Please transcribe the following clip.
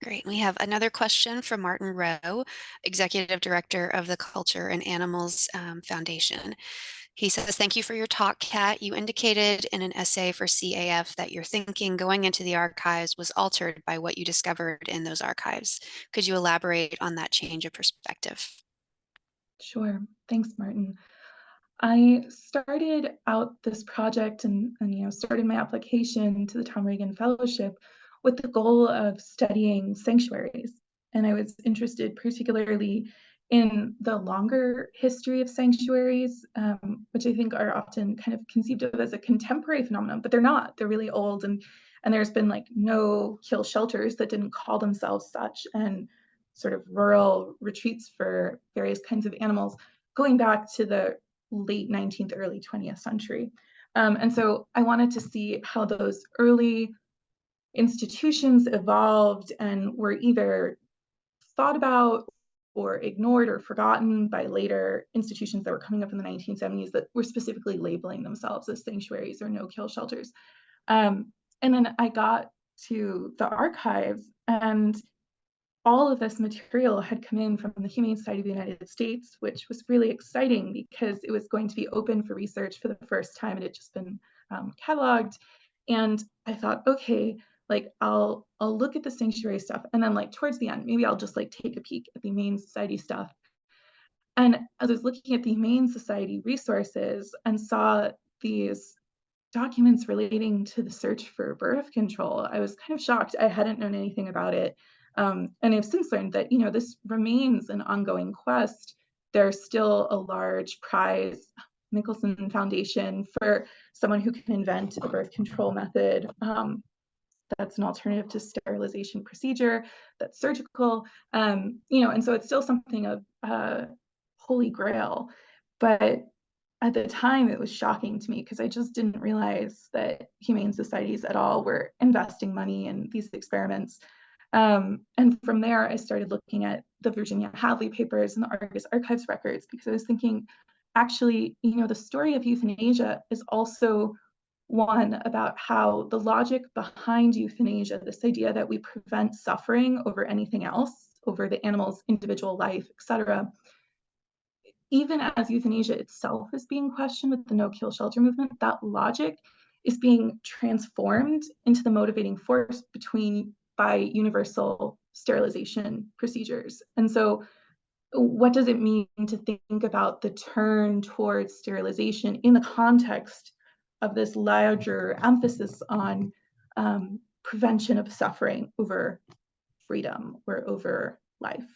Great. We have another question from Martin Rowe, Executive Director of the Culture and Animals Foundation. He says, "Thank you for your talk, Kat. You indicated in an essay for CAF that your thinking going into the archives was altered by what you discovered in those archives. Could you elaborate on that change of perspective?" Sure. Thanks, Martin. I started out this project and started my application to the Tom Regan Fellowship with the goal of studying sanctuaries. And I was interested particularly in the longer history of sanctuaries, which I think are often kind of conceived of as a contemporary phenomenon, but they're not. They're really old, and there's been like no kill shelters that didn't call themselves such, and sort of rural retreats for various kinds of animals going back to the late 19th, early 20th century. And so I wanted to see how those early institutions evolved and were either thought about or ignored or forgotten by later institutions that were coming up in the 1970s that were specifically labeling themselves as sanctuaries or no-kill shelters. And then I got to the archives, and all of this material had come in from the Humane Society of the United States, which was really exciting because it was going to be open for research for the first time. It had just been cataloged. And I thought, okay, like I'll look at the sanctuary stuff, and then like towards the end, maybe I'll just like take a peek at the Humane Society stuff. And as I was looking at the Humane Society resources and saw these documents relating to the search for birth control, I was kind of shocked. I hadn't known anything about it. And I've since learned that, this remains an ongoing quest. There's still a large prize, Michelson Foundation, for someone who can invent a birth control method that's an alternative to sterilization procedure, that's surgical, and so it's still something of holy grail. But at the time, it was shocking to me because I just didn't realize that humane societies at all were investing money in these experiments. And from there, I started looking at the Virginia Hadley papers and the Argus Archives records because I was thinking, actually, the story of euthanasia is also one about how the logic behind euthanasia, this idea that we prevent suffering over anything else, over the animal's individual life, et cetera, even as euthanasia itself is being questioned with the no-kill shelter movement, that logic is being transformed into the motivating force by universal sterilization procedures. And so what does it mean to think about the turn towards sterilization in the context of this larger emphasis on prevention of suffering over freedom or over life?